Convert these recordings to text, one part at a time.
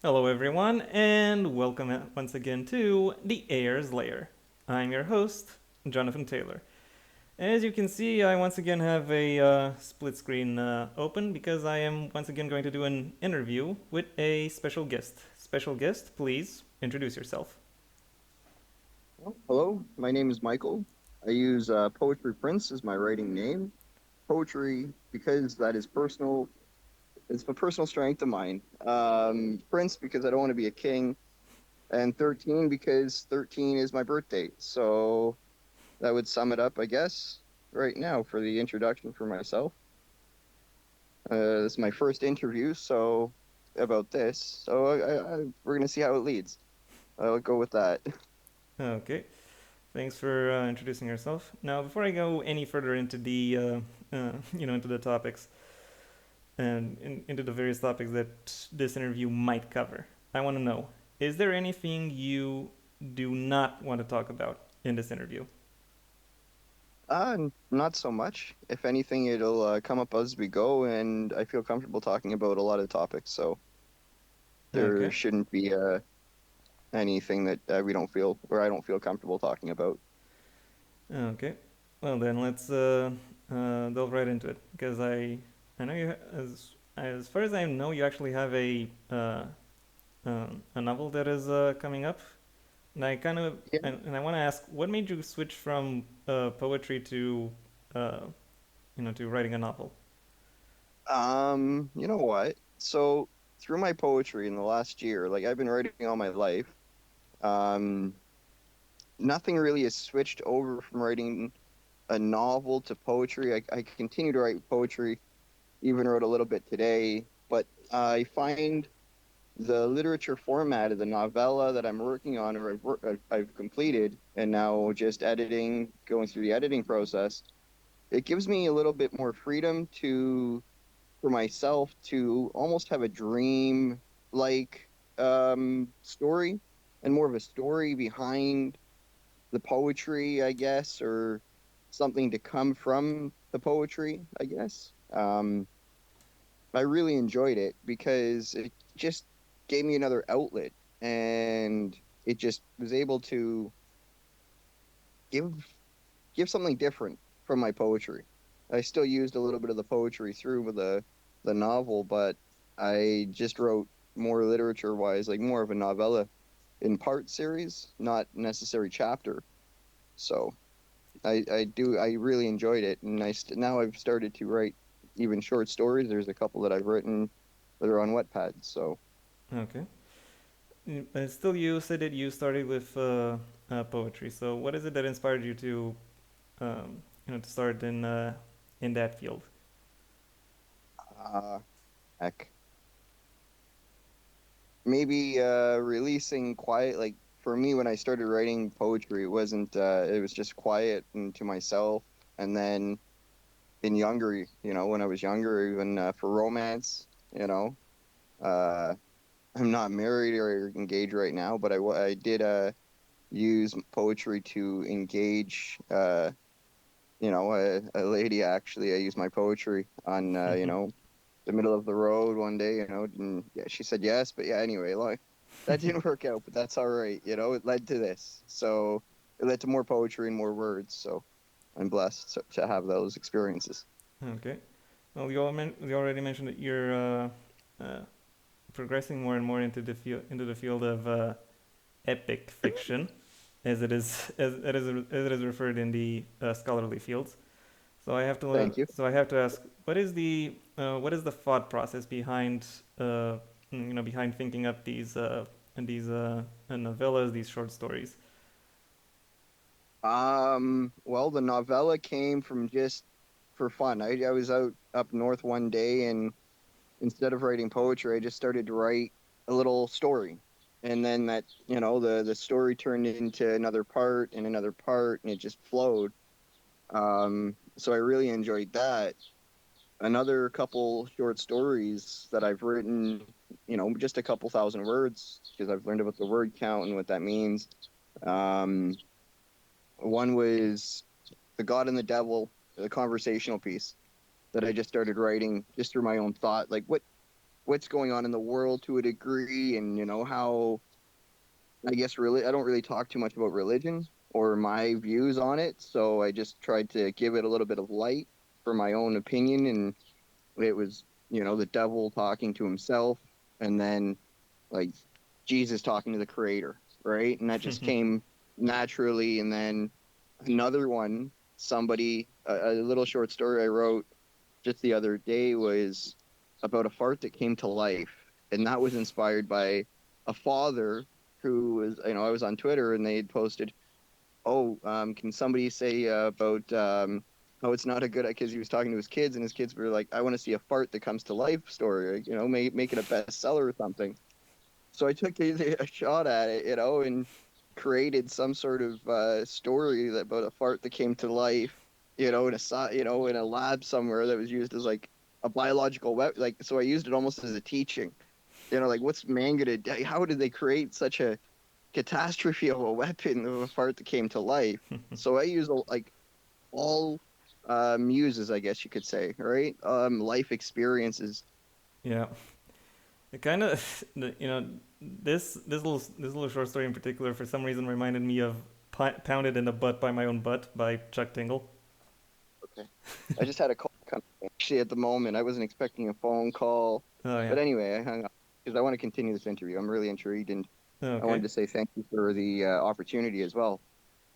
Hello, everyone, and welcome once again to the Heir's Lair. I'm your host, Jonathan Taylor. As you can see, I once again have a split screen open because I am once again going to do an interview with a special guest. Special guest, please introduce yourself. Hello, my name is Michael. I use Poetry Prince as my writing name. Poetry, because that is personal, it's a personal strength of mine. Prince, because I don't want to be a king. And 13, because 13 is my birthday. So that would sum it up, I guess, right now for the introduction for myself. This is my first interview, so about this. So we're going to see how it leads. I'll go with that. Okay, thanks for introducing yourself. Now, before I go any further into the into the topics and into the various topics that this interview might cover, I want to know: is there anything you do not want to talk about in this interview? Not so much. If anything, it'll come up as we go, and I feel comfortable talking about a lot of topics, so there Okay. shouldn't be anything that we don't feel or I don't feel comfortable talking about. Okay. Well then, let's delve right into it because I know you as far as I know you actually have a novel that is coming up, and I kind of Yeah. and I want to ask what made you switch from poetry to uh, to writing a novel. You know what? So through my poetry in the last year, like I've been writing all my life, um, nothing really has switched over from writing a novel to poetry. I continue to write poetry, even wrote a little bit today, but I find the literature format of the novella that I'm working on or I've completed and now just editing, going through the editing process, it gives me a little bit more freedom to for myself to almost have a dream like story and more of a story behind the poetry, I guess, or something to come from the poetry, I guess. I really enjoyed it because it just gave me another outlet and it just was able to give give something different from my poetry. I still used a little bit of the poetry through with the novel, but I just wrote more literature wise, like more of a novella in part series, not necessary chapter. So I really enjoyed it, and now I've started to write even short stories. There's a couple that I've written that are on Wattpad. So Okay. But still, you said that you started with poetry. So what is it that inspired you to to start in that field? uh, heck, maybe releasing quiet. Like for me, when I started writing poetry, it wasn't. It was just quiet and to myself. And then in younger, when I was younger, even for romance, you know, uh, I'm not married or engaged right now, but I did use poetry to engage a lady actually. I used my poetry on the middle of the road one day, and yeah, she said yes, but yeah, anyway, like that didn't work out, but that's all right, it led to this. So it led to more poetry and more words, so I'm blessed to have those experiences. Okay. Well, you already mentioned that you're uh, progressing more and more into the field of epic fiction, as it is referred in the scholarly fields. Thank you. So I have to ask, what is the thought process behind behind thinking up these novellas, these short stories? Well, the novella came from just for fun. I was out up north one day, and instead of writing poetry, I just started to write a little story. And then the story turned into another part and another part, and it just flowed. So I really enjoyed that. Another couple short stories that I've written, just a couple thousand words because I've learned about the word count and what that means. Um, One was The God and the Devil, the conversational piece that I just started writing just through my own thought. Like, what's going on in the world to a degree, and how I guess really I don't really talk too much about religion or my views on it, so I just tried to give it a little bit of light for my own opinion, and it was the devil talking to himself, and then like Jesus talking to the creator, right? And that just came naturally. And then another one, a little short story I wrote just the other day was about a fart that came to life. And that was inspired by a father who was, I was on Twitter and they had posted, oh, can somebody say about how it's not a good, because he was talking to his kids and his kids were like, I want to see a fart that comes to life story, make it a bestseller or something. So I took a shot at it, and created some sort of story about a fart that came to life, in a lab somewhere that was used as like a biological weapon. Like, so I used it almost as a teaching. Like what's man gonna do? How did they create such a catastrophe of a weapon of a fart that came to life? So I use like all muses, I guess you could say, right? Life experiences. Yeah. It kind of, this little short story in particular, for some reason, reminded me of "Pounded in the Butt by My Own Butt" by Chuck Tingle. Okay. I just had a call coming. Actually, at the moment, I wasn't expecting a phone call. Oh yeah. But anyway, I hung up because I want to continue this interview. I'm really intrigued, and I Okay. wanted to say thank you for the opportunity as well.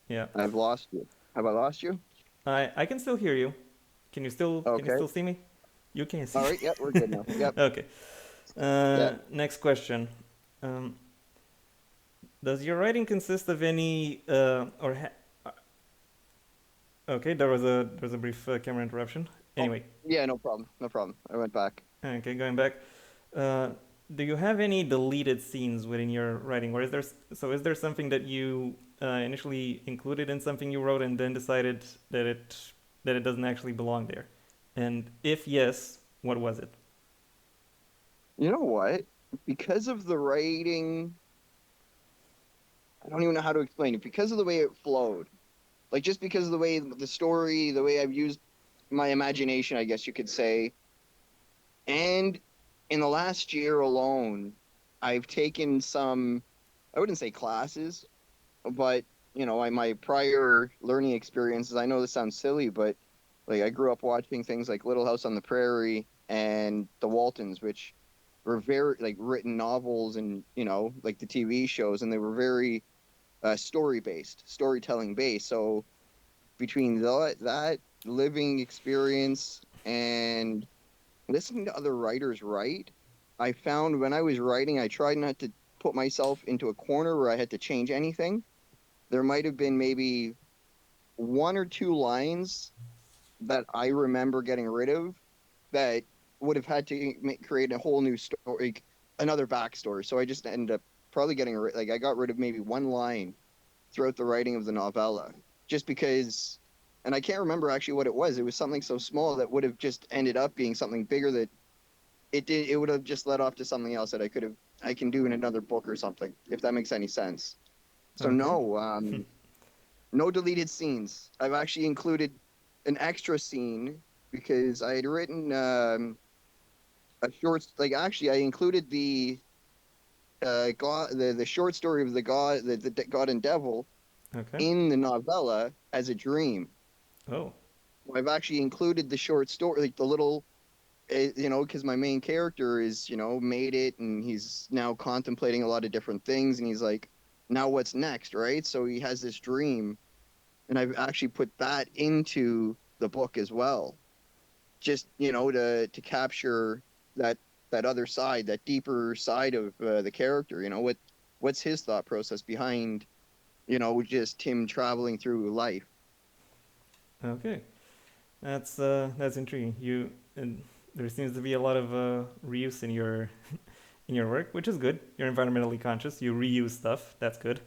Yeah. I've lost you. Have I lost you? I can still hear you. Can you Okay. still see me? You can see All me. right. Yep, we're good now. Yep. Okay. Yeah. Next question. Um, does your writing consist of any okay, there was a brief camera interruption. Oh, Anyway, yeah. No problem. No problem. I went back. okay, going back. Uh, do you have any deleted scenes within your writing, or is there something that you initially included in something you wrote and then decided that it doesn't actually belong there? And if yes, what was it? You know what? Because of the writing, I don't even know how to explain it. Because of the way it flowed, like just because of the way the story, the way I've used my imagination, I guess you could say. And in the last year alone, I've taken some, I wouldn't say classes, but my prior learning experiences, I know this sounds silly, but like I grew up watching things like Little House on the Prairie and The Waltons, which were very like written novels and, like the TV shows, and they were very story based, storytelling based. So between that living experience and listening to other writers write, I found when I was writing, I tried not to put myself into a corner where I had to change anything. There might have been maybe one or two lines that I remember getting rid of that would have had to create a whole new story, another backstory. So I just ended up probably getting rid, like I got rid of maybe one line throughout the writing of the novella, just because. And I can't remember actually what it was. It was something so small that would have just ended up being something bigger that it would have just led off to something else that I can do in another book or something, if that makes any sense. So Okay. no, no deleted scenes. I've actually included an extra scene because I had written a short, like actually I included the short story of the God and Devil Okay. in the novella as a dream. Oh. I've actually included the short story, like the little because my main character is, made it and he's now contemplating a lot of different things and he's like, now what's next, right? So he has this dream, and I've actually put that into the book as well, just to capture that that other side, that deeper side of the character. What's his thought process behind just him traveling through life. Okay. That's intriguing. And there seems to be a lot of reuse in your work, which is good. You're environmentally conscious. You reuse stuff. That's good.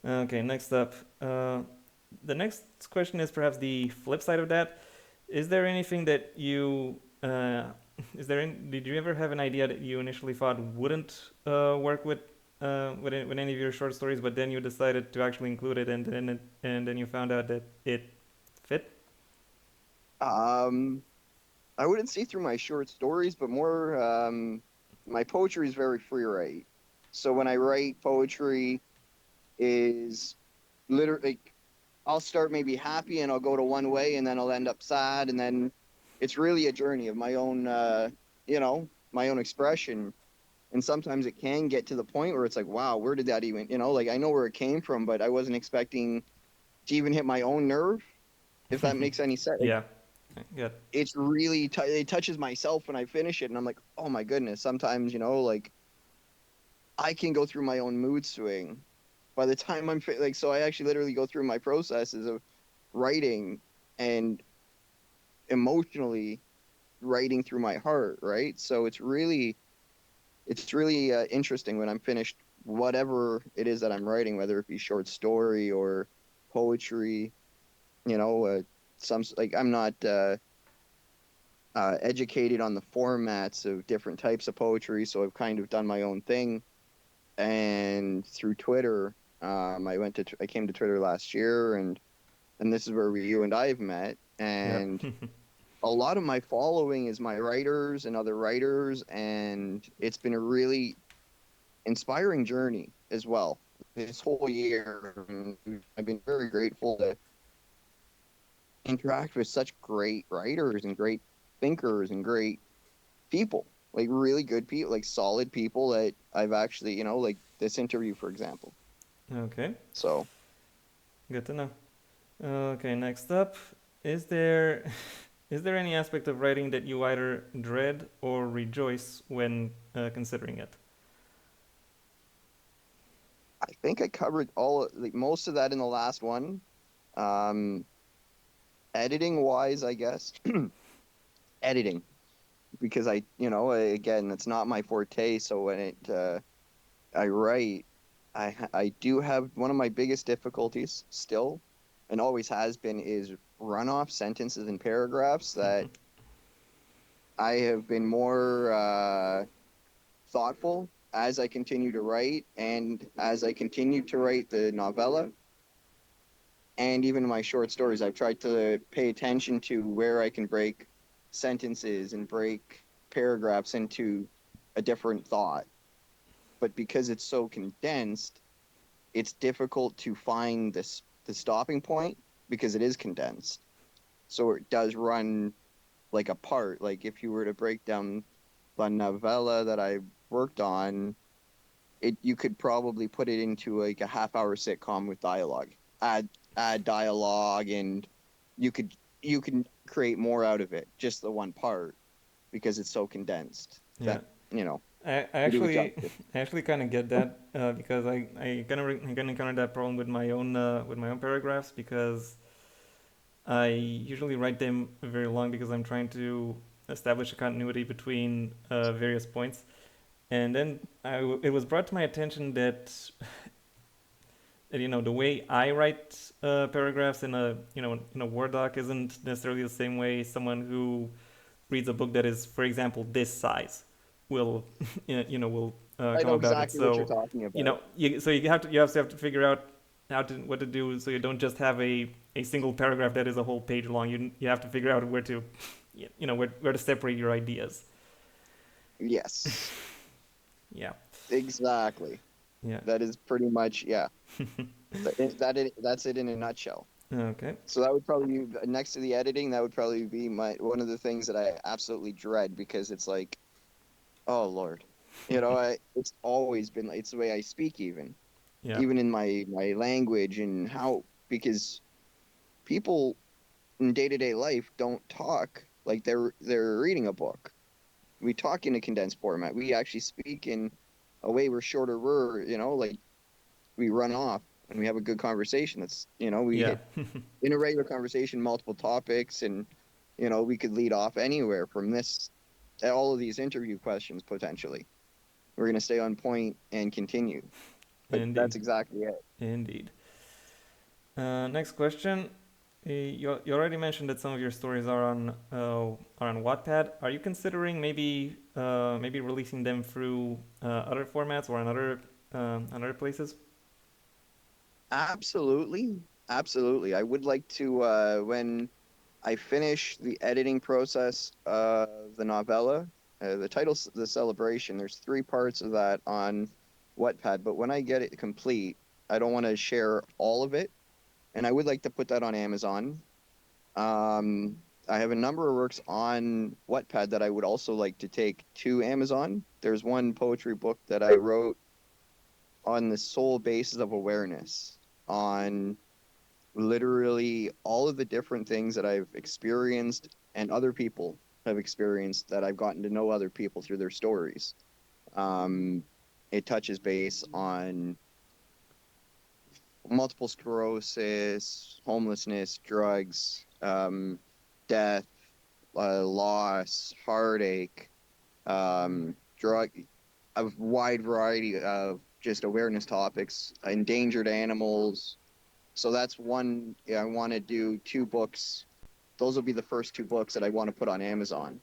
Okay, next up. The next question is perhaps the flip side of that. Is there anything that you did you ever have an idea that you initially thought wouldn't work with any of your short stories, but then you decided to actually include it, and then you found out that it fit? Um, I wouldn't say through my short stories, but more my poetry is very free write. So when I write poetry is literally I'll start maybe happy and I'll go to one way and then I'll end up sad and then it's really a journey of my own my own expression. And sometimes it can get to the point where it's like, wow, where did that even, like I know where it came from, but I wasn't expecting to even hit my own nerve, if that makes any sense. Like Yeah, good. it's really it touches myself when I finish it and I'm like, "Oh my goodness." Sometimes, like I can go through my own mood swing by the time like so I actually literally go through my processes of writing and emotionally writing through my heart, right? So it's really interesting when I'm finished whatever it is that I'm writing, whether it be short story or poetry, you know, some like I'm not educated on the formats of different types of poetry, so I've kind of done my own thing. And through Twitter, I came to Twitter last year, and this is where you and I have met. Yeah. And a lot of my following is my writers and other writers, and it's been a really inspiring journey as well. This whole year, and I've been very grateful to interact with such great writers and great thinkers and great people, like really good people, like solid people that I've actually, like this interview, for example. Okay, So good to know. Okay, next up, is there is there any aspect of writing that you either dread or rejoice when considering it? I think I covered like most of that in the last one. Um, Editing wise, I guess, editing because again, it's not my forte. So when I write, I do have one of my biggest difficulties still, and always has been, is run off sentences and paragraphs that I have been more thoughtful as I continue to write and as I continue to write the novella and even my short stories. I've tried to pay attention to where I can break sentences and break paragraphs into a different thought. But because it's so condensed, it's difficult to find the stopping point because it is condensed. So it does run like a part. Like if you were to break down the novella that I worked on, you could probably put it into like a half-hour sitcom with dialogue. Add dialogue, and you could you can create more out of it. Just the one part because it's so condensed. Yeah, That you know I to do it actually justice. I actually kind of get that because I kind of encounter that problem with my own paragraphs because I usually write them very long because I'm trying to establish a continuity between various points. And then it was brought to my attention that the way I write paragraphs in a Word doc isn't necessarily the same way someone who reads a book that is, for example, this size will will I come know about it. exactly what you're So talking about. so you have to figure out what to do so you don't just have a single paragraph that is a whole page long. You have to figure out where to where to separate your ideas. Yes, Yeah. exactly. Yeah. That is pretty much, yeah. That's it in a nutshell. Okay. So that would probably be next to the editing. That would probably be my one of the things that I absolutely dread because it's like, oh Lord, it's always been like it's the way I speak, Yeah. even in my language and how because people in day-to-day life don't talk like they're reading a book. We talk in a condensed format. We actually speak in a way we're shorter. Like we run off and we have a good conversation. We Yeah. hit in a regular conversation multiple topics, and we could lead off anywhere from this all of these interview questions potentially. We're going to stay on point and continue. But Indeed. that's exactly it. Indeed. Next question. You already mentioned that some of your stories are on Wattpad. Are you considering maybe releasing them through other formats or on other places? Absolutely. Absolutely. I would like to when I finished the editing process of the novella. The title's The Celebration. There's three parts of that on Wattpad, but when I get it complete, I don't want to share all of it, and I would like to put that on Amazon. Um, I have a number of works on Wattpad that I would also like to take to Amazon. There's one poetry book that I wrote on the sole basis of awareness, on literally all of the different things that I've experienced and other people have experienced, that I've gotten to know other people through their stories. Um, it touches base on multiple sclerosis, homelessness, drugs, death, loss, heartache, drug, a wide variety of just awareness topics, endangered animals. So that's one. Yeah, I want to do two books. Those will be the first two books that I want to put on Amazon,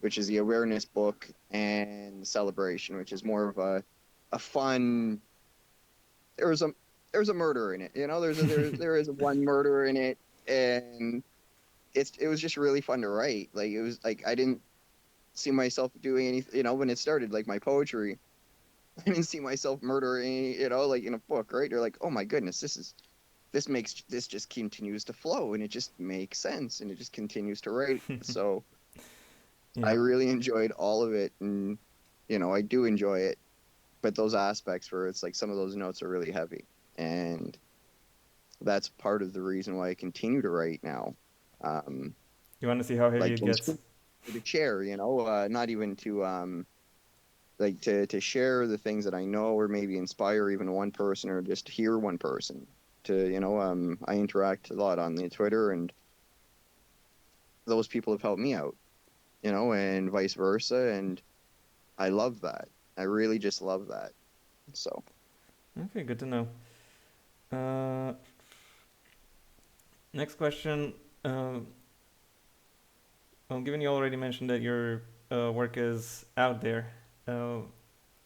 which is the awareness book and the celebration, which is more of a fun. There was a there's a murder in it, you know. There is one murder in it, and it was just really fun to write. Like it was like I didn't see myself doing anything, you know, when it started, like my poetry. I didn't see myself murdering, you know, like in a book, right? You're like, oh my goodness, this just continues to flow, and it just makes sense, and it just continues to write. So I Yeah. really enjoyed all of it, and I do enjoy it, but those aspects where it's like some of those notes are really heavy, and that's part of the reason why I continue to write now. Um, You want to see how heavy like it gets? to share, not even to like to share the things that I know, or maybe inspire even one person, or just hear one person. I interact a lot on the Twitter, and those people have helped me out, and vice versa, and I love that. I really just love that. So, Okay, good to know. Uh, Next question. Um, well, given you already mentioned that your work is out there, uh,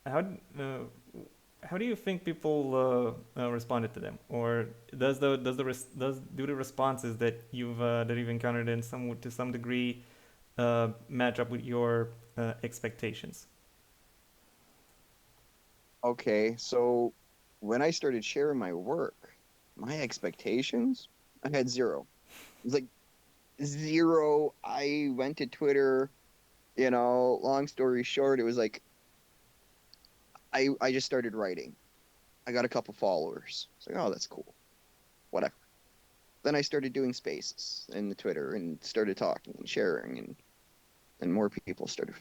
how uh, how do you think people responded to them, or do the responses that you've encountered in some to some degree match up with your expectations? okay, so when I started sharing my work, my expectations, I had zero. It was like zero. I went to Twitter, long story short, it was like I just started writing. I got a couple followers. It's like, oh, that's cool. Whatever. Then I started doing spaces in the Twitter and started talking and sharing, and more people started.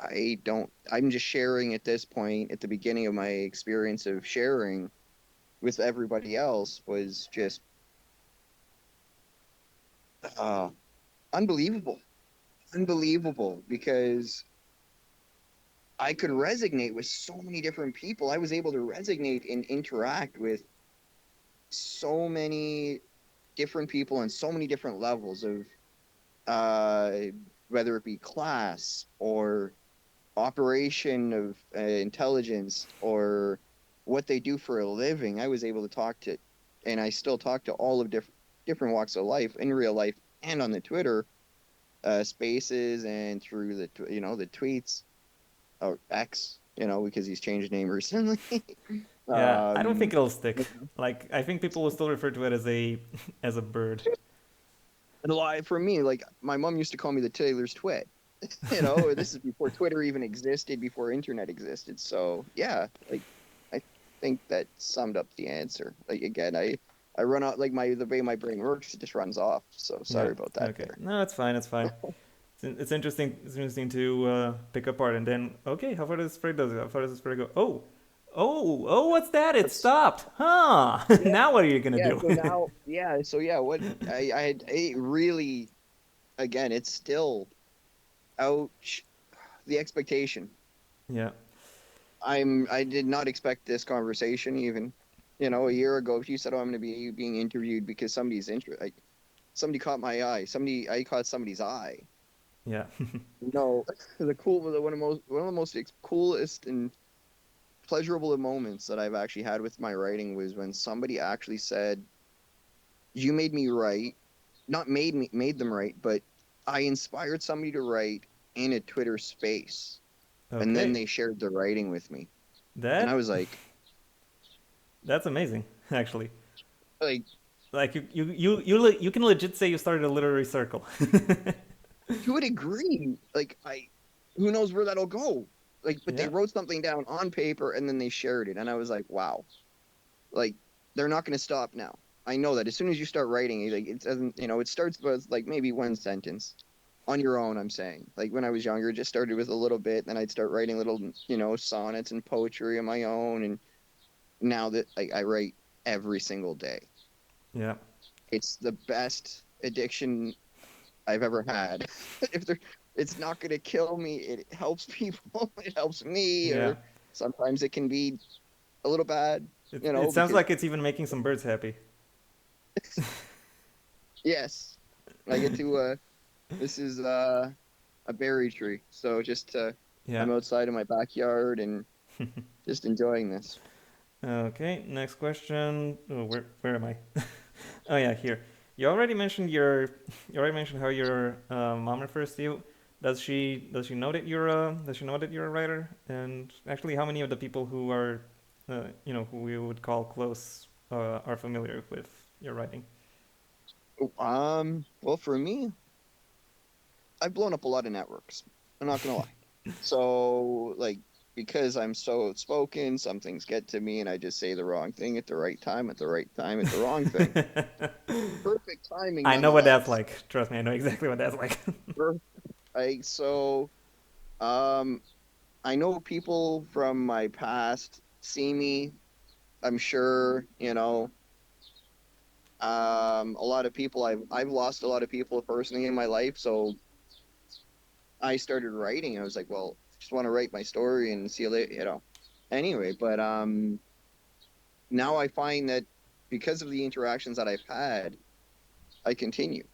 I'm just sharing at this point. At the beginning of my experience of sharing with everybody else was just uh, unbelievable. Unbelievable, because I could resonate with so many different people. I was able to resonate and interact with so many different people on so many different levels of uh, whether it be class or operation of intelligence, or what they do for a living. I was able to talk to, and I still talk to all of different walks of life in real life and on the Twitter spaces, and through the tweets, or X, because he's changed name recently. Yeah, I don't think um, it'll stick. Like, I think people will still refer to it as a as a bird. and a lot for me, like my mom used to call me the Taylor's twit. This is before Twitter even existed, before internet existed. So yeah, like I think that summed up the answer. Like again, I run out, like the way my brain works, it just runs off. So Yeah. sorry about that Okay. there. No, it's fine. It's fine. It's interesting. It's interesting to pick apart and then. Okay, how far does the spray does it? How far does the spray go? Oh! What's that? It That's stopped. Huh? yeah, Now what are you gonna yeah. do? So yeah, what I had it really, again, it's still ouch, the expectation. Yeah. I did not expect this conversation even. A year ago, if you said, "Oh, I'm going to be being interviewed because like somebody caught my eye, I caught somebody's eye." Yeah. No, one of the most coolest and pleasurable moments that I've actually had with my writing was when somebody actually said, "You made me write. not made them write, but I inspired somebody to write in a Twitter space, and then Okay. they shared their writing with me, and I That was that's amazing, actually. like Like you can legit say you started a literary circle. to a degree, who knows where that'll go? But they Yeah. wrote something down on paper and then they shared it, and I was like, wow, like they're not going to stop now. I know that as soon as you start writing, like it doesn't, it starts with like maybe one sentence on your own. I'm saying, like when I was younger, it just started with a little bit, then I'd start writing little, sonnets and poetry of my own, and now that I write every single day, Yeah. it's the best addiction I've ever had. if there, it's not going to kill me. It helps people. It helps me. Yeah. Or sometimes it can be a little bad, It sounds because like it's even making some birds happy. yes, I get to. This is a berry tree, so just Yeah. I'm outside in my backyard and just enjoying this. Okay, next question. Oh, where am I? Oh yeah, here. You already mentioned how your mom refers to you. Does she know that you're a writer? And actually, how many of the people who are who we would call close are familiar with your writing? Well, for me, I've blown up a lot of networks. I'm not gonna lie. So, because I'm so outspoken, some things get to me, and I just say the wrong thing at the right time, at the right time, at the wrong thing. Perfect timing, I know what that's nonetheless. like. Trust me, I know exactly what that's like. Per- um, I know people from my past see me. I'm sure, a lot of people. I've lost a lot of people personally in my life, so I started writing. I was like, well, just want to write my story and see you later. Anyway, but now I find that because of the interactions that I've had, I continue.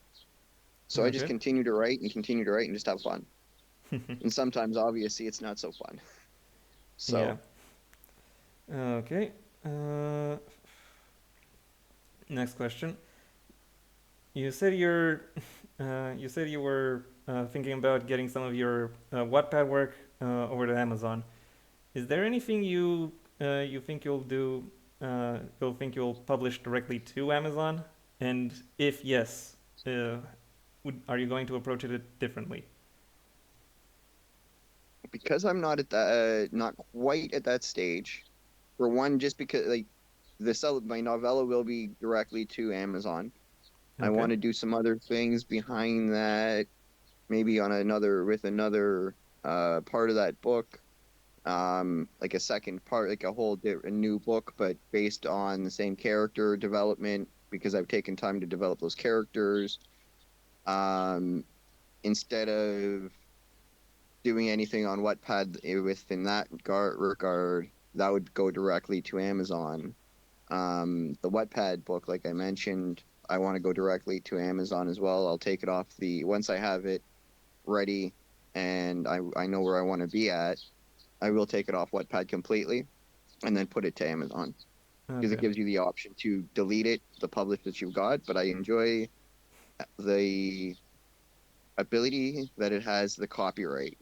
So I just Okay. continue to write and continue to write and just have fun. And sometimes, obviously, it's not so fun. Yeah. So, Okay. Uh, Next question. You said you said you were thinking about getting some of your Wattpad work over to Amazon. Is there anything you think you'll think you'll publish directly to Amazon? And if yes, uh, are you going to approach it differently? because I'm not at that, not quite at that stage, for one, just because my novella will be directly to Amazon. I Okay. want to do some other things behind that, maybe on another part of that book, like a second part, like a new book, but based on the same character development because I've taken time to develop those characters. Um, Instead of doing anything on Wattpad within that regard, that would go directly to Amazon. The Wattpad book, like I mentioned, I want to go directly to Amazon as well. I'll take it off once I have it ready and I know where I want to be at. I will take it off Wattpad completely and then put it to Amazon because it Okay. gives you the option to delete it, the publish that you've got. But I enjoy the ability that it has the copyright.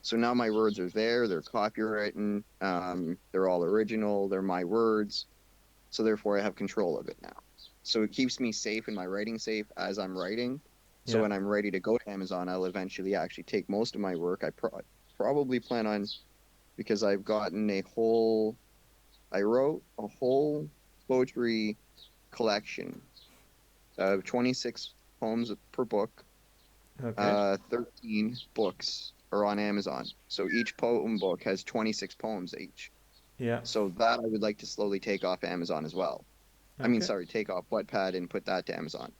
So now my words are there, they're copywritten, they're all original, they're my words. So therefore I have control of it now. So it keeps me safe in my writing safe as I'm writing. So Yeah. when I'm ready to go to Amazon, I'll eventually actually take most of my work. Probably plan on because I wrote a whole poetry collection of 26 poems per book. Okay. 13 books are on Amazon. So each poem book has 26 poems each. Yeah. So that I would like to slowly take off Amazon as well. I mean, Okay. sorry, take off Wattpad and put that to Amazon.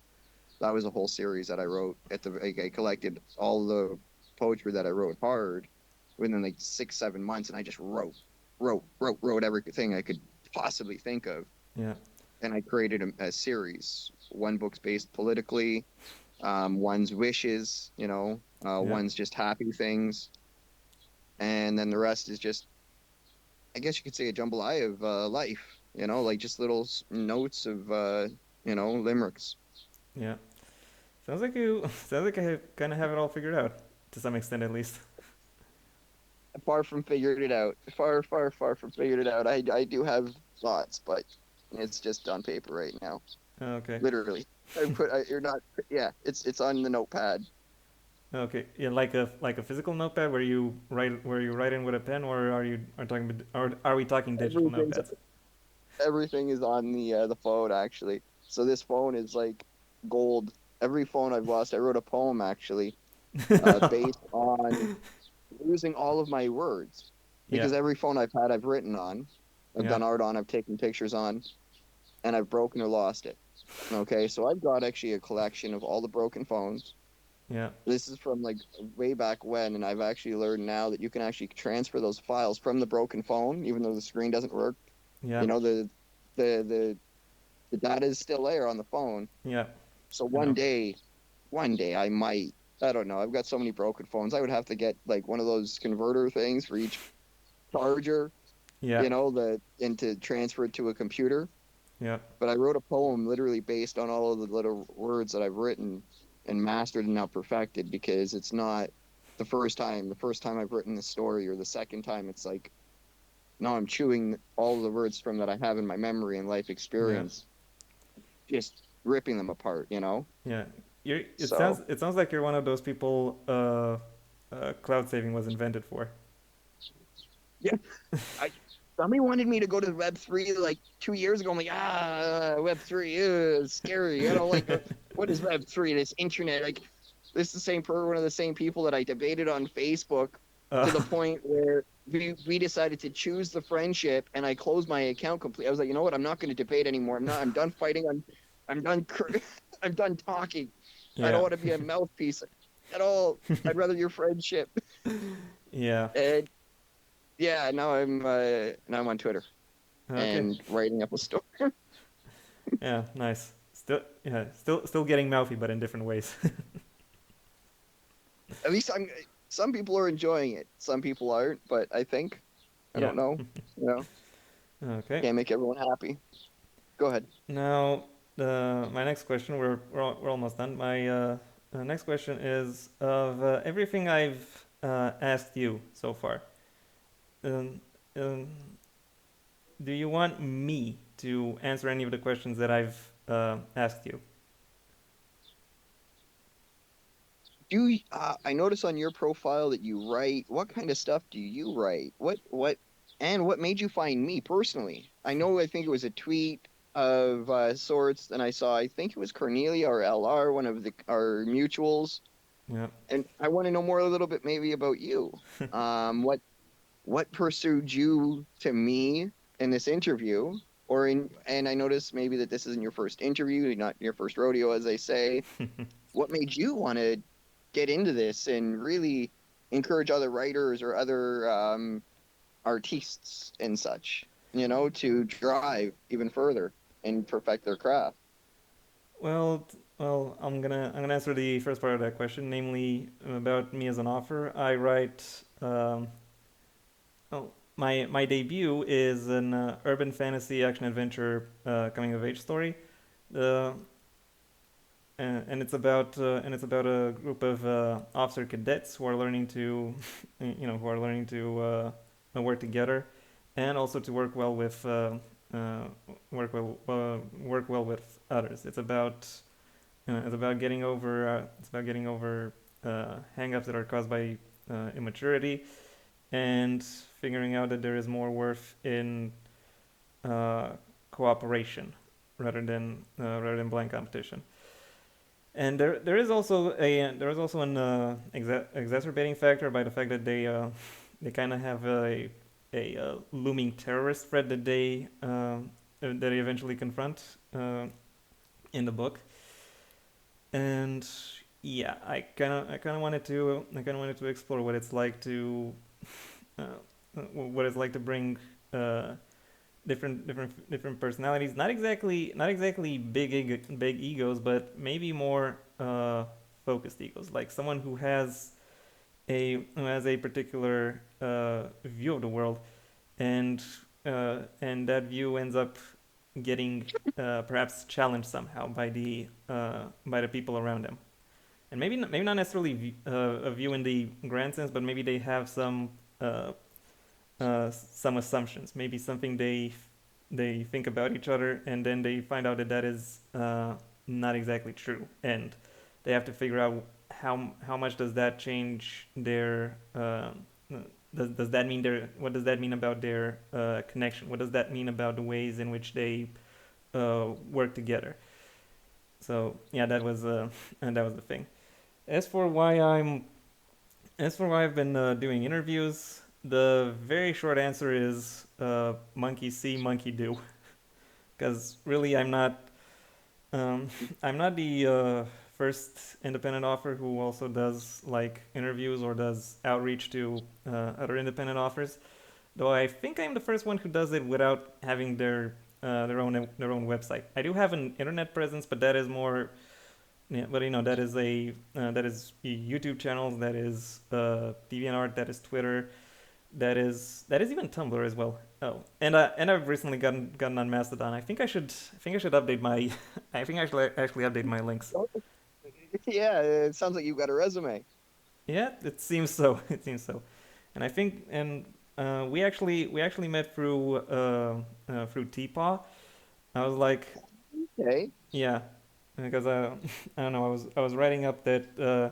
That was a whole series that I wrote I collected all the poetry that I wrote hard within like 6, 7 months, and I just wrote everything I could possibly think of, Yeah. and I created a series. One book's based politically, one's wishes, Yeah. one's just happy things, and then the rest is just, I guess you could say, a jambalaya of life. Like just little notes of limericks. Yeah. Sounds like you. Sounds like I kind of have it all figured out to some extent, at least. Far from figured it out. Far, far, far from figured it out. I do have thoughts, but it's just on paper right now. Okay. Literally. You're not, yeah, it's on the notepad. Okay. Yeah, like a physical notepad where you write in with a pen, or are we talking digital Everything's notepads? everything is on the phone actually. So this phone is like gold. Every phone I've lost, I wrote a poem actually, based on losing all of my words. Yeah. Because every phone I've had, I've written on, I've Yeah. done art on, I've taken pictures on, and I've broken or lost it. Okay, so I've got actually a collection of all the broken phones. Yeah. This is from like way back when, and I've actually learned now that you can actually transfer those files from the broken phone, even though the screen doesn't work. Yeah. You know, the the the data is still there on the phone. Yeah. So I know. one day I might, I don't know. I've got so many broken phones. I would have to get like one of those converter things for each charger, Yeah. and to transfer it to a computer. Yeah. But I wrote a poem literally based on all of the little words that I've written and mastered and now perfected because it's not the first time. The first time I've written the story or the second time, it's like now I'm chewing all the words from that I have in my memory and life Yeah. experience, just ripping them apart. Yeah. So It sounds like you're one of those people cloud saving was invented for. yeah, I somebody wanted me to go to Web3 like 2 years ago. I'm like, Web3 is scary. I don't like what is Web3? This internet. Like this is the same per one of the same people that I debated on Facebook Uh, to the point where we decided to choose the friendship and I closed my account completely. I was like, you know what? I'm not going to debate anymore. I'm done fighting. I'm done I'm done talking. I don't yeah. want to be a mouthpiece at all. I'd rather your friendship. Yeah. And yeah, now I'm on Twitter Okay. and writing up a story. Yeah. Nice. Still getting mouthy, but in different ways. At least I'm. Some people are enjoying it. Some people aren't. But I Yeah. don't know. You know, Okay. can't make everyone happy. Go ahead. Now, my next question. We're almost done. My next question is of everything I've asked you so far. Um, um, do you want me to answer any of the questions that I've asked you? I notice on your profile that you write. What kind of stuff do you write? And what made you find me personally? I think it was a tweet of sorts, and I saw. I think it was Cornelia or LR, one of our mutuals, Yeah. and I want to know more a little bit maybe about you. What pursued you to me in this interview and I noticed maybe that this isn't your first interview, not your first rodeo, as they say. What made you want to get into this and really encourage other writers or other artists and such, to drive even further and perfect their craft? Well, I'm gonna answer the first part of that question, namely about me as an author. I write. Oh, my debut is an urban fantasy action adventure coming of age story. Uh, and it's about a group of officer cadets who are learning to who are learning to work together and also to uh, work well with others. It's about getting over hangups that are caused by immaturity and figuring out that there is more worth in uh, cooperation rather than blind competition. And there is also an exacerbating factor by the fact that they kind of have a looming terrorist threat that they eventually confront in the book. And yeah, I kind of wanted to explore uh, what it's like to bring uh, different personalities. Not exactly big egos, but maybe more focused egos. Like someone who has a particular view of the world, and that view ends up getting perhaps challenged somehow by the people around him. and maybe not necessarily a view in the grand sense, but maybe they have uh, some assumptions, maybe something they think about each other, and then they find out that that is not exactly true, and they have to figure out how much does that change their does that mean their what does that mean about their connection? What does that mean about the ways in which they work together? So yeah, that was and that was the thing. As for why I'm as for why I've been doing interviews, the very short answer is monkey see, monkey do. Because really, um, I'm not the first independent author who also does like interviews or does outreach to other independent authors. Though I think I'm the first one who does it without having their own website. I do have an internet presence, but that is more yeah, but that is YouTube channels, that is DeviantArt, that is Twitter, that is even Tumblr as well. Oh, and I've recently gotten on Mastodon. I think I should update my I think I should actually update my links. Yeah, it sounds like you've got a resume. Yeah, it seems so. It seems so, and I think and we actually met through Teepaw. I was like, Okay. yeah, because I don't know. I was writing up that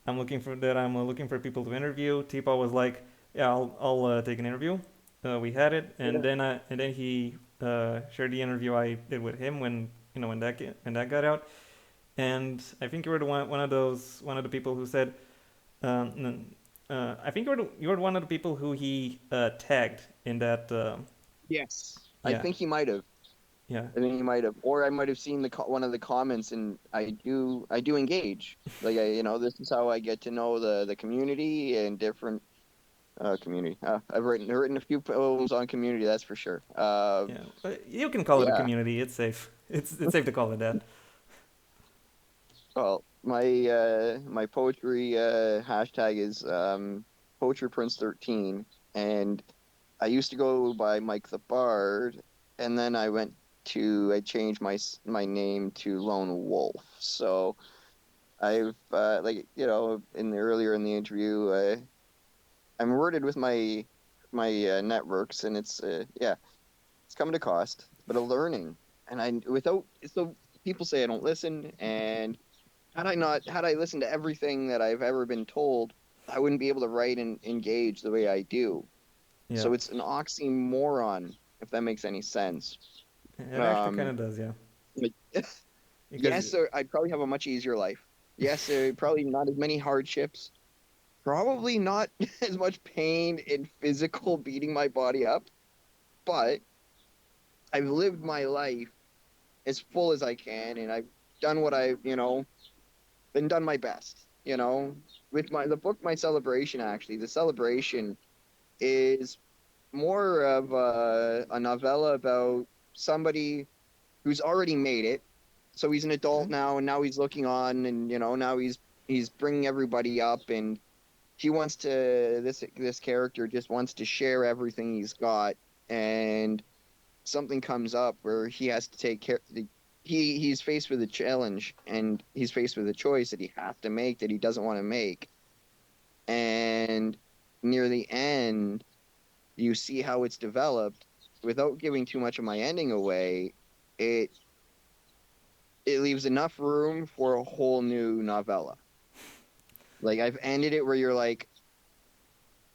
I'm looking for people to interview. Teepaw was like, yeah, I'll take an interview. We had it, Yeah. and then he shared the interview I did with him when when that got out. And I think you were one of the people who said, I think you were one of the people who he tagged in that. Yes. I Yeah, think he might have. yeah, I think he might have, or I might have seen one of the comments, and I do engage. Like this is how I get to know the community and different community. I've written a few poems on community, that's for sure. yeah. But you can call it a Yeah. community. It's safe. It's safe to call it that. Well, my poetry hashtag is Poetry Prince 13, and I used to go by Mike the Bard, and then I changed my name to Lone Wolf. So I've like in the earlier in the interview, I'm worded with my networks, and it's coming to cost, but a learning. And I without so people say I don't listen, and had I listened to everything that I've ever been told, I wouldn't be able to write and engage the way I do. Yeah, So it's an oxymoron, if that makes any sense. it actually kind Um, of does. Yeah, like, because yes, I'd probably have a much easier life. Yes, probably not as many hardships. Probably not as much pain and physical beating my body up, but I've lived my life as full as I can, and I've done what been done my best. With the book, My Celebration, actually, the celebration is more of a novella about somebody who's already made it. So he's an adult now, and now he's looking on, and now he's bringing everybody up, and he wants to this character just wants to share everything he's got, and something comes up where he has to take care. He's faced with a challenge, and he's faced with a choice that he has to make that he doesn't want to make, and near the end you see how it's developed. Without giving too much of my ending away, it it leaves enough room for a whole new novella. Like I've ended it where you're like,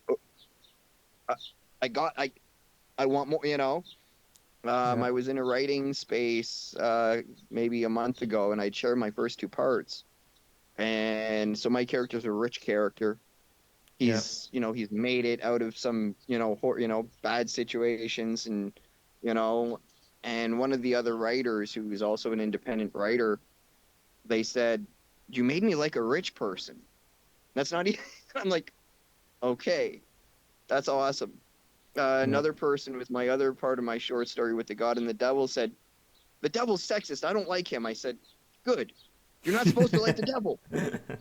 "Oh, I, I want more. yeah, I was in a writing space maybe a month ago, and I'd shared my first two parts. And so my character's a rich character. yeah, He's made it out of some, bad situations, and you know, and one of the other writers, who's also an independent writer, they said, "You made me like a rich person." That's not even. I'm like, okay, that's awesome. yeah. Another person with my other part of my short story with the God and the Devil said, "The devil's sexist. I don't like him." I said, "Good. You're not supposed to like the devil."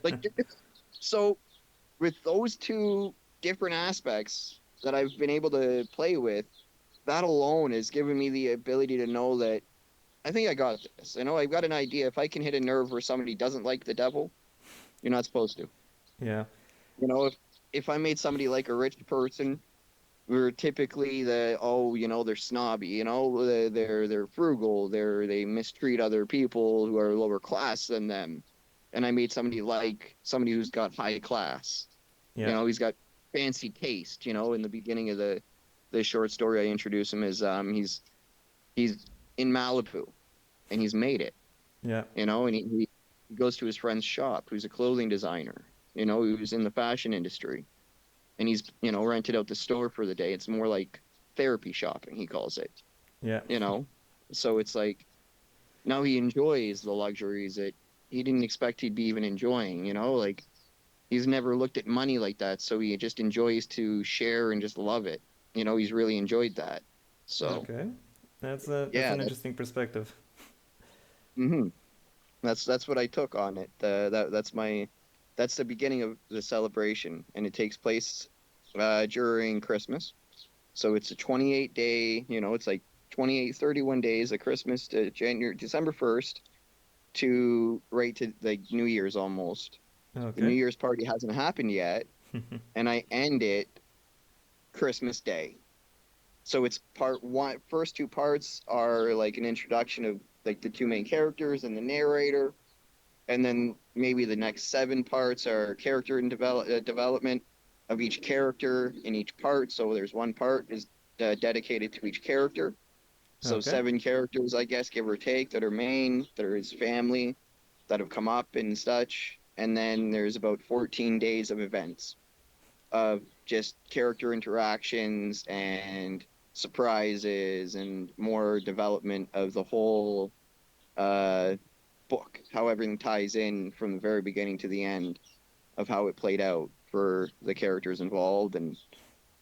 Like, so with those two different aspects that I've been able to play with, that alone has given me the ability to know that I think I got this. I know I've got an idea. If I can hit a nerve where somebody doesn't like the devil, You're not supposed to. Yeah. If I made somebody like a rich person, we're typically they're snobby, they're frugal, they mistreat other people who are lower class than them. And I made somebody who's got high class. Yeah. He's got fancy taste, in the beginning of the short story I introduce him as he's in Malibu and he's made it, Yeah. and he goes to his friend's shop who's a clothing designer, who's in the fashion industry, and he's rented out the store for the day. It's more like therapy shopping, he calls it. Yeah. You know, so it's like now he enjoys the luxuries that he didn't expect he'd be even enjoying. Like he's never looked at money like that, so he just enjoys to share and just love it. He's really enjoyed that. So Okay. That's yeah, an interesting perspective. hmm that's what I took on it. That's the beginning of the celebration, and it takes place during Christmas. So it's a 28 day, it's like 28, 31 days of Christmas to December 1st to right to like New Year's almost. The Okay. New Year's party hasn't happened yet, and I end it Christmas Day. So it's part one. First two parts are like an introduction of like the two main characters and the narrator, and then maybe the next seven parts are character and development of each character in each part. So there's one part is dedicated to each character. So Okay. seven characters, I guess, give or take, that are main, that are his family, that have come up and such. And then there's about 14 days of events of just character interactions and surprises and more development of the whole uh, book, how everything ties in from the very beginning to the end of how it played out for the characters involved. And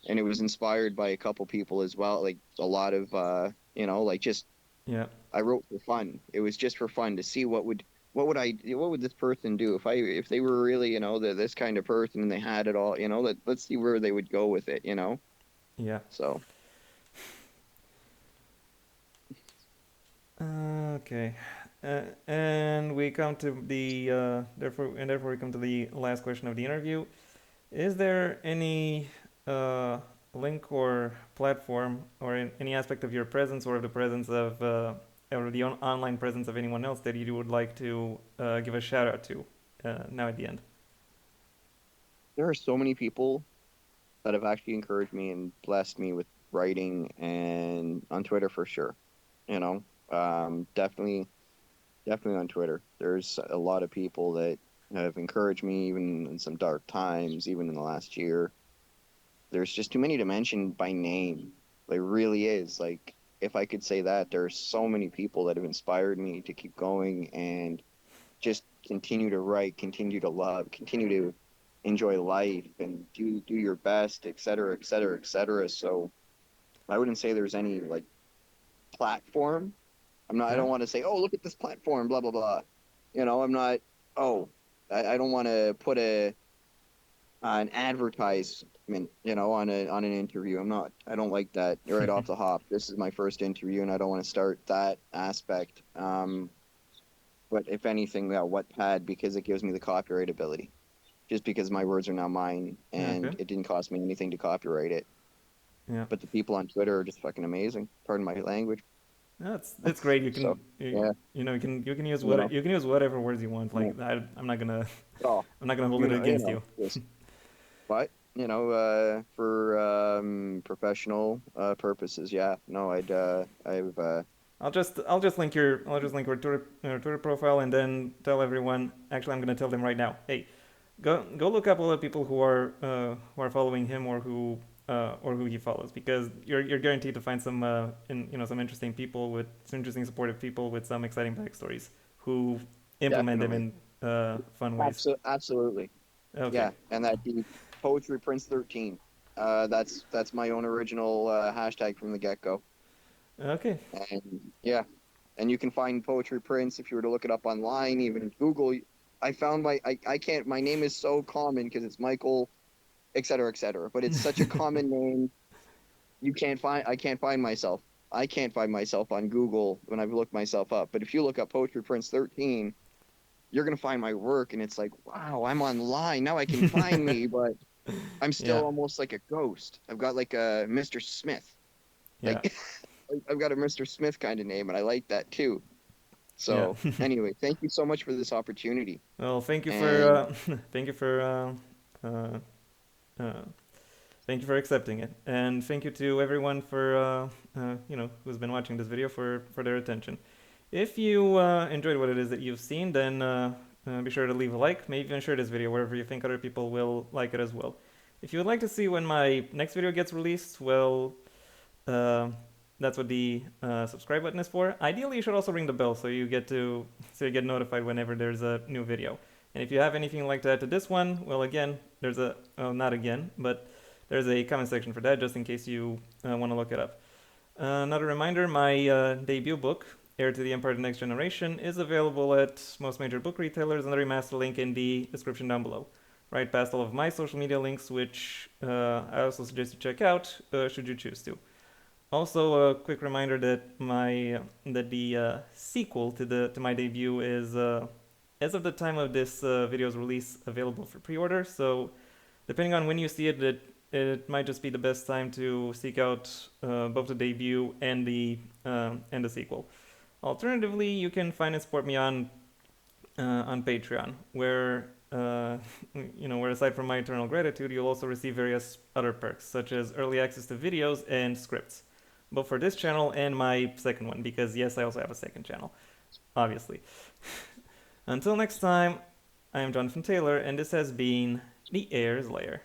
it was inspired by a couple people as well, like a lot of like just Yeah. I wrote for fun. It was just for fun to see what would this person do if they were really, this kind of person and they had it all, let's see where they would go with it. Yeah. So Okay. And we come to the therefore we come to the last question of the interview. Is there any uh, link or platform or any aspect of your presence or of the presence of or the online presence of anyone else that you would like to give a shout out to now at the end? there are so many people that have actually encouraged me and blessed me with writing and on Twitter for sure. You know, definitely on Twitter. There's a lot of people that have encouraged me even in some dark times, even in the last year. There's just too many to mention by name. There really is. Like, if I could say that, there's so many people that have inspired me to keep going and just continue to write, continue to love, continue to enjoy life and do your best, et cetera, et cetera, et cetera. So I wouldn't say there's any like platform. I Okay. don't want to say, oh, look at this platform, blah, blah, blah. I'm not, oh, I don't want to put an advertisement, on an interview. I don't like that right off the hop. This is my first interview and I don't want to start that aspect. But if anything, yeah, Wattpad, because it gives me the copyright ability, just because my words are now mine Okay. and it didn't cost me anything to copyright it. Yeah. But the people on Twitter are just fucking amazing. Pardon my language. That's great. So yeah, You can use you know, whatever words you want. yeah. Like I'm not gonna Oh, I'm not gonna hold it against you. just but for professional purposes, yeah. No, I'll just link your Twitter profile and then tell everyone. Actually, I'm gonna tell them right now. Hey, go look up all the people who are following him or who he follows because you're guaranteed to find some interesting people with some interesting supportive people with some exciting backstories who implement them definitely, in fun ways. absolutely, Okay. yeah. And that the Poetry Prince 13. That's my own original hashtag from the get go. Okay. And yeah, and you can find Poetry Prince if you were to look it up online, even Google. I found I can't, my name is so common because it's Michael, et cetera, et cetera. But it's such a common name, I can't find myself. I can't find myself on Google when I've looked myself up. But if you look up Poetry Prince 13, you're gonna find my work, and it's like, wow, I'm online now. I can find me, but I'm Yeah, still almost like a ghost. I've got like a Mr. Smith, yeah, like I've got a Mr. Smith kind of name, and I like that too. yeah. So anyway, thank you so much for this opportunity. Well, thank you for And thank you for uh, thank you for accepting it, and thank you to everyone for who's been watching this video for their attention. If you enjoyed what it is that you've seen, then be sure to leave a like, maybe even share this video wherever you think other people will like it as well. If you would like to see when my next video gets released, well, uh, that's what the subscribe button is for. Ideally, you should also ring the bell so you get notified whenever there's a new video. And if you have anything like to add to this one, well, again, not again, but there's a comment section for that, just in case you want to look it up. Another reminder, my debut book, Heir to the Empire: The Next Generation, is available at most major book retailers, and the remaster link in the description down below. Right past all of my social media links, which I also suggest you check out, should you choose to. Also, a quick reminder that the sequel to my debut is, as of the time of this video's release, available for pre-order. So, depending on when you see it, it might just be the best time to seek out both the debut and the sequel. Alternatively, you can find and support me on Patreon, where where aside from my eternal gratitude, you'll also receive various other perks, such as early access to videos and scripts, both for this channel and my second one, because yes, I also have a second channel, obviously. Until next time, I am Jonathan Taylor, and this has been the Heir's Lair.